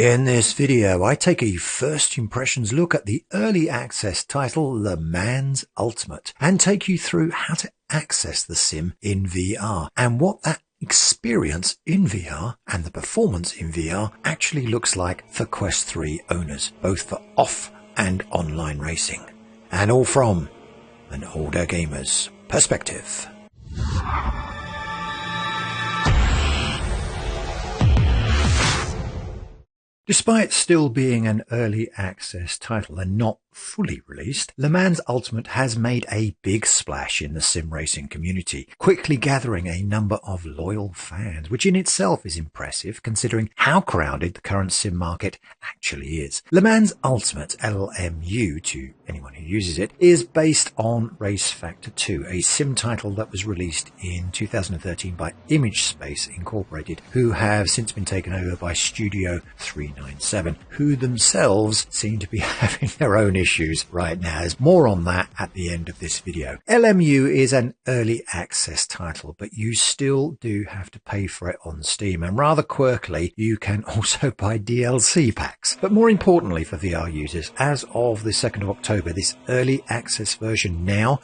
In this video, I take a first impressions look at the early access title Le Mans Ultimate and take you through how to access the sim in VR and what that experience in VR and the performance in VR actually looks like for Quest 3 owners, both for off and online racing, and all from an older gamer's perspective. Despite still being an early access title and not fully released, Le Mans Ultimate has made a big splash in the sim racing community, quickly gathering a number of loyal fans, which in itself is impressive considering how crowded the current sim market actually is. Le Mans Ultimate, LMU to anyone who uses it, is based on Race Factor 2, a sim title that was released in 2013 by Image Space Incorporated, who have since been taken over by Studio 397, who themselves seem to be having their own issues right now. There's more on that at the end of this video. LMU is an early access title, but you still do have to pay for it on Steam, and rather quirkily, you can also buy DLC packs. But more importantly for VR users, as of the 2nd of October, this early access version now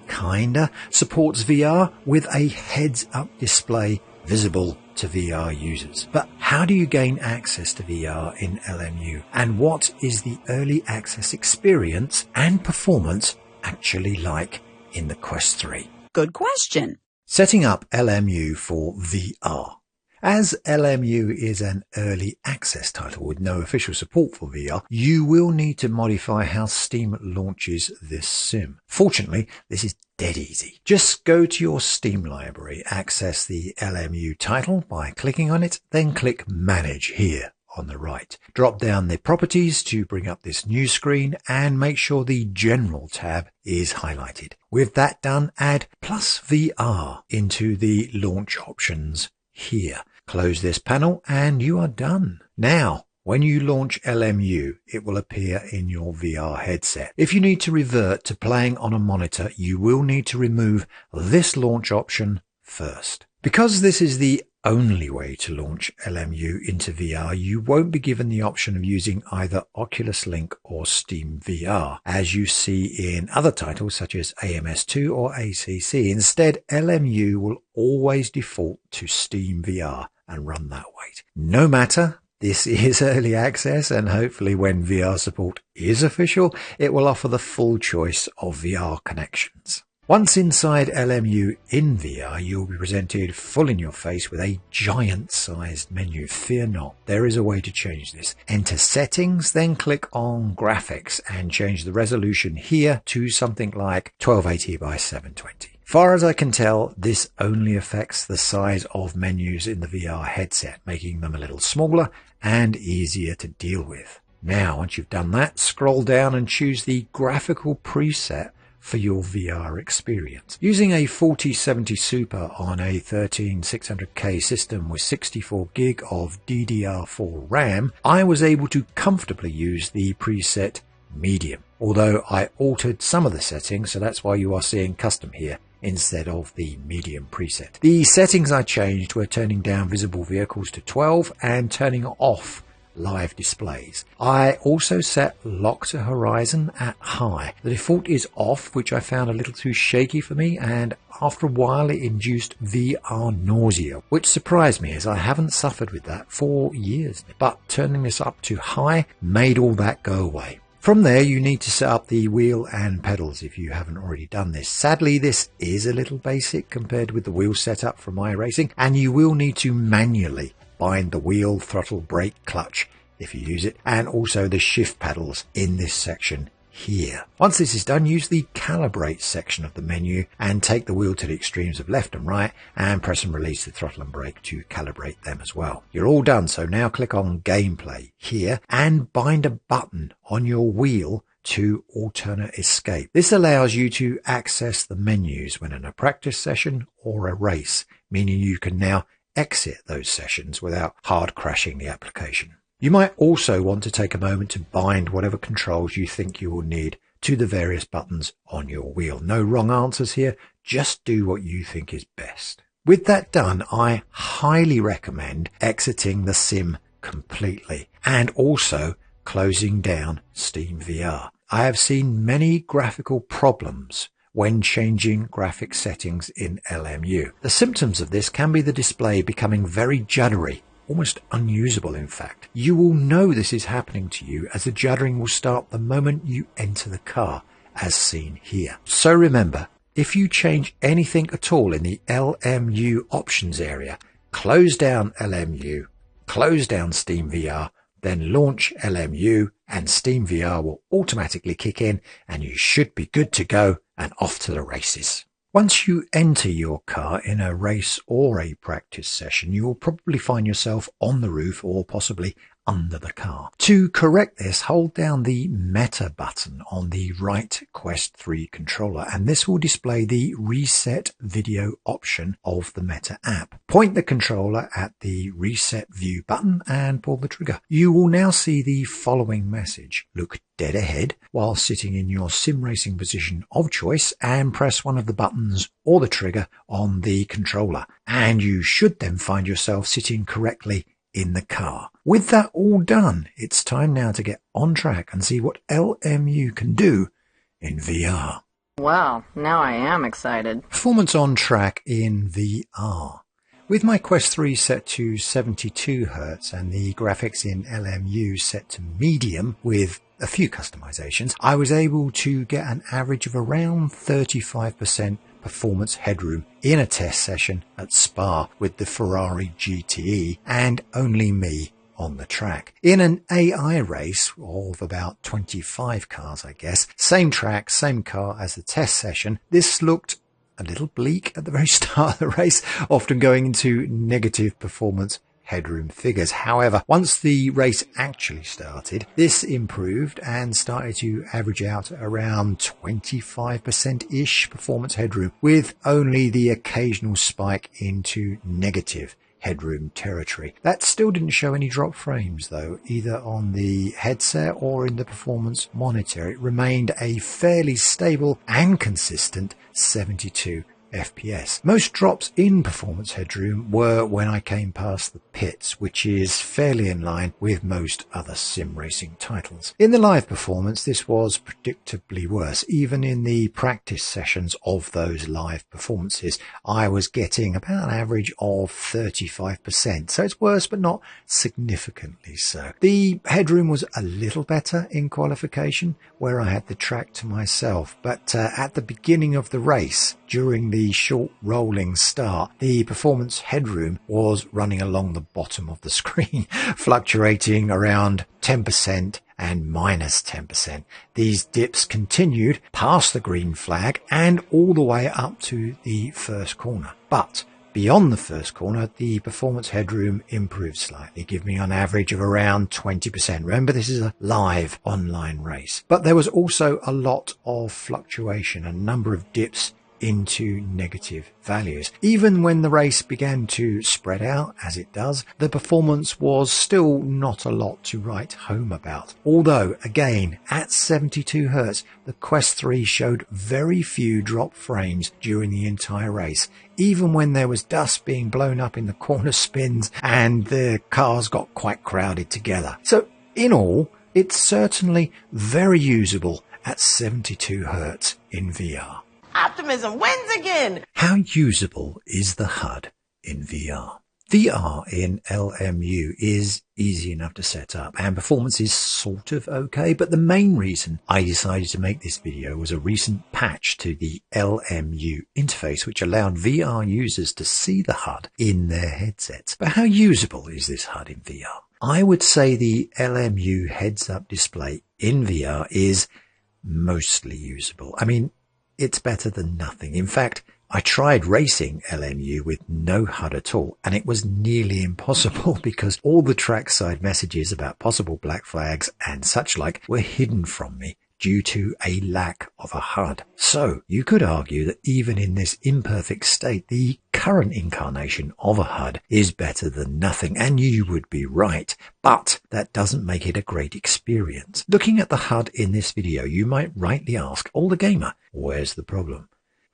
kinda supports VR with a heads-up display visible to VR users. But how do you gain access to VR in LMU? And what is the early access experience and performance actually like in the Quest 3? Good question. Setting up LMU for VR. As LMU is an early access title with no official support for VR, you will need to modify how Steam launches this sim. Fortunately, this is dead easy. Just go to your Steam library, access the LMU title by clicking on it, then click Manage here on the right. Drop down the properties to bring up this new screen and make sure the General tab is highlighted. With that done, add Plus VR into the launch options here. Close this panel and you are done. Now, when you launch LMU, it will appear in your VR headset. If you need to revert to playing on a monitor, you will need to remove this launch option first. Because this is the only way to launch LMU into VR, you won't be given the option of using either Oculus Link or Steam VR, as you see in other titles such as AMS2 or ACC. Instead, LMU will always default to Steam VR and run that way. No matter, this is early access, and hopefully when VR support is official, it will offer the full choice of VR connections. Once inside LMU in VR, you'll be presented full in your face with a giant-sized menu. Fear not, there is a way to change this. Enter Settings, then click on Graphics and change the resolution here to something like 1280 by 720. Far as I can tell, this only affects the size of menus in the VR headset, making them a little smaller and easier to deal with. Now, once you've done that, scroll down and choose the graphical preset for your VR experience. Using a 4070 Super on a 13600K system with 64 gig of DDR4 RAM, I was able to comfortably use the preset medium, although I altered some of the settings, so that's why you are seeing custom here instead of the medium preset. The settings I changed were turning down visible vehicles to 12 and turning off live displays. I also set lock to horizon at high. The default is off, which I found a little too shaky for me, and after a while it induced VR nausea, which surprised me as I haven't suffered with that for years. But turning this up to high made all that go away. From there, you need to set up the wheel and pedals if you haven't already done this. Sadly, this is a little basic compared with the wheel setup from iRacing, and you will need to manually bind the wheel, throttle, brake, clutch if you use it, and also the shift pedals in this section here. Once this is done, use the calibrate section of the menu and take the wheel to the extremes of left and right and press and release the throttle and brake to calibrate them as well. You're all done, so now click on gameplay here and bind a button on your wheel to alternate escape. This allows you to access the menus when in a practice session or a race, meaning you can now exit those sessions without hard crashing the application. You might also want to take a moment to bind whatever controls you think you will need to the various buttons on your wheel. No wrong answers here, just do what you think is best. With that done, I highly recommend exiting the sim completely, and also closing down SteamVR. I have seen many graphical problems when changing graphic settings in LMU. The symptoms of this can be the display becoming very juddery, almost unusable in fact. You will know this is happening to you as the juddering will start the moment you enter the car, as seen here. So remember, if you change anything at all in the LMU options area, close down LMU, close down SteamVR, then launch LMU and SteamVR will automatically kick in and you should be good to go and off to the races. Once you enter your car in a race or a practice session, you will probably find yourself on the roof or possibly under the car. To correct this, hold down the Meta button on the right Quest 3 controller, and this will display the reset video option of the Meta app. Point the controller at the reset view button and pull the trigger. You will now see the following message. Look dead ahead while sitting in your sim racing position of choice and press one of the buttons or the trigger on the controller, and you should then find yourself sitting correctly in the car. With that all done, it's time now to get on track and see what LMU can do in VR. Wow, now I am excited. Performance on track in VR. With my Quest 3 set to 72 Hz and the graphics in LMU set to medium with a few customizations, I was able to get an average of around 35% performance headroom in a test session at Spa with the Ferrari GTE and only me on the track. In an AI race of about 25 cars, I guess, same track, same car as the test session, this looked a little bleak at the very start of the race, often going into negative performance headroom figures. However, once the race actually started, this improved and started to average out around 25%-ish performance headroom, with only the occasional spike into negative headroom territory. That still didn't show any drop frames though, either on the headset or in the performance monitor. It remained a fairly stable and consistent 72 FPS. Most drops in performance headroom were when I came past the pits, which is fairly in line with most other sim racing titles. In the live performance, this was predictably worse. Even in the practice sessions of those live performances, I was getting about an average of 35%. So it's worse, but not significantly so. The headroom was a little better in qualification, where I had the track to myself, but at the beginning of the race, during the short rolling start, the performance headroom was running along the bottom of the screen, fluctuating around 10% and minus 10%. These dips continued past the green flag and all the way up to the first corner. But beyond the first corner, the performance headroom improved slightly, giving me an average of around 20%. Remember, this is a live online race. But there was also a lot of fluctuation, a number of dips into negative values. Even when the race began to spread out, as it does, the performance was still not a lot to write home about. Although, again, at 72 Hz, the Quest 3 showed very few drop frames during the entire race, even when there was dust being blown up in the corner spins and the cars got quite crowded together. So, in all, it's certainly very usable at 72 Hz in VR. Optimism wins again! How usable is the HUD in VR? VR in LMU is easy enough to set up and performance is sort of okay, but the main reason I decided to make this video was a recent patch to the LMU interface which allowed VR users to see the HUD in their headsets. But how usable is this HUD in VR? I would say the LMU heads-up display in VR is mostly usable. I mean, it's better than nothing. In fact, I tried racing LMU with no HUD at all, and it was nearly impossible because all the trackside messages about possible black flags and such like were hidden from me due to a lack of a HUD. So you could argue that even in this imperfect state, the current incarnation of a HUD is better than nothing, and you would be right, but that doesn't make it a great experience. Looking at the HUD in this video, you might rightly ask, "Older gamer, where's the problem?"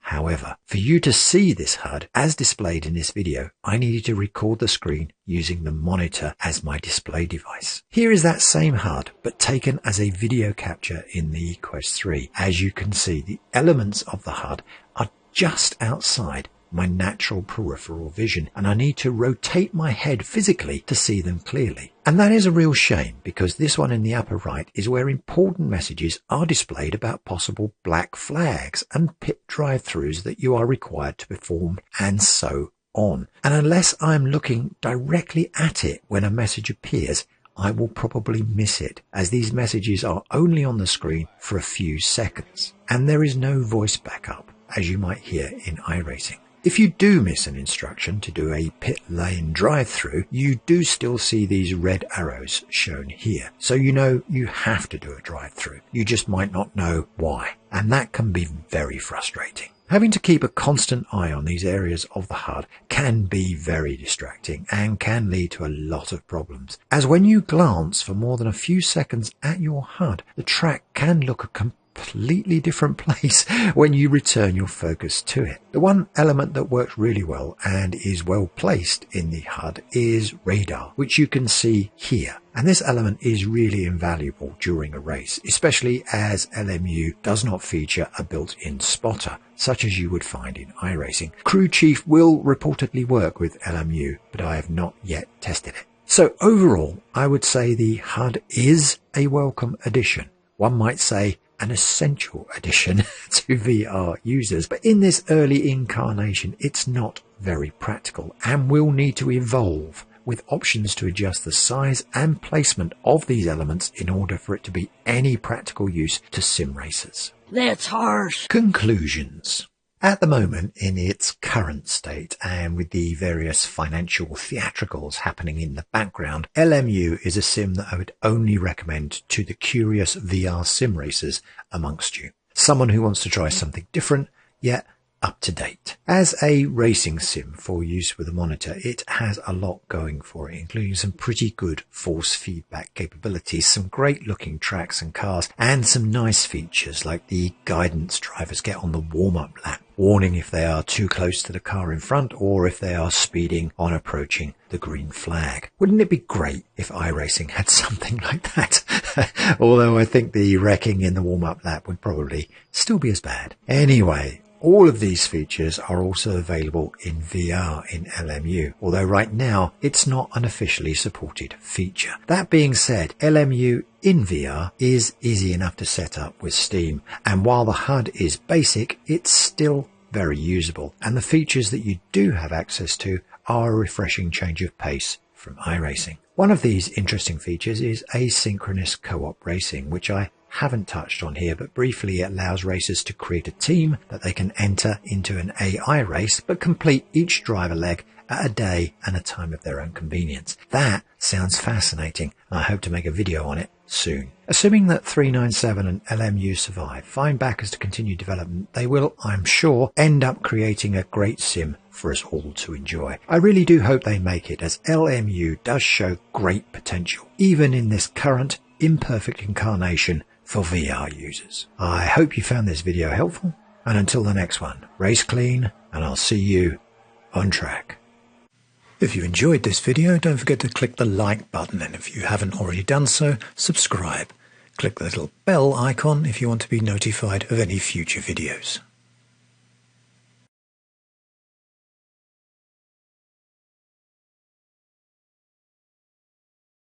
However, for you to see this HUD as displayed in this video, I needed to record the screen using the monitor as my display device. Here is that same HUD, but taken as a video capture in the Quest 3. As you can see, the elements of the HUD are just outside my natural peripheral vision, and I need to rotate my head physically to see them clearly. And that is a real shame, because this one in the upper right is where important messages are displayed about possible black flags and pit drive-throughs that you are required to perform, and so on. And unless I'm looking directly at it when a message appears, I will probably miss it, as these messages are only on the screen for a few seconds, and there is no voice backup, as you might hear in iRacing. If you do miss an instruction to do a pit lane drive-through, you do still see these red arrows shown here. So you know you have to do a drive-through. You just might not know why. And that can be very frustrating. Having to keep a constant eye on these areas of the HUD can be very distracting and can lead to a lot of problems. As when you glance for more than a few seconds at your HUD, the track can look a completely different place when you return your focus to it. The one element that works really well and is well placed in the HUD is radar, which you can see here. And this element is really invaluable during a race, especially as LMU does not feature a built-in spotter, such as you would find in iRacing. Crew Chief will reportedly work with LMU, but I have not yet tested it. So overall, I would say the HUD is a welcome addition. One might say an essential addition to VR users, but in this early incarnation it's not very practical and will need to evolve with options to adjust the size and placement of these elements in order for it to be any practical use to sim racers. That's harsh. Conclusions. At the moment, in its current state, and with the various financial theatricals happening in the background, LMU is a sim that I would only recommend to the curious VR sim racers amongst you. Someone who wants to try something different, yet up to date. As a racing sim for use with a monitor, it has a lot going for it, including some pretty good force feedback capabilities, some great looking tracks and cars, and some nice features like the guidance drivers get on the warm-up lap, warning if they are too close to the car in front or if they are speeding on approaching the green flag. Wouldn't it be great if iRacing had something like that? Although I think the wrecking in the warm-up lap would probably still be as bad. Anyway, all of these features are also available in VR in LMU, although right now it's not an officially supported feature. That being said, LMU in VR is easy enough to set up with Steam, and while the HUD is basic, it's still very usable, and the features that you do have access to are a refreshing change of pace from iRacing. One of these interesting features is asynchronous co-op racing, which I haven't touched on here, but briefly it allows racers to create a team that they can enter into an AI race, but complete each driver leg at a day and a time of their own convenience. That sounds fascinating, and I hope to make a video on it soon. Assuming that 397 and LMU survive, find backers to continue development, they will, I'm sure, end up creating a great sim for us all to enjoy. I really do hope they make it, as LMU does show great potential, even in this current imperfect incarnation for VR users. I hope you found this video helpful, and until the next one, race clean, and I'll see you on track. If you enjoyed this video, don't forget to click the like button, and if you haven't already done so, subscribe. Click the little bell icon if you want to be notified of any future videos.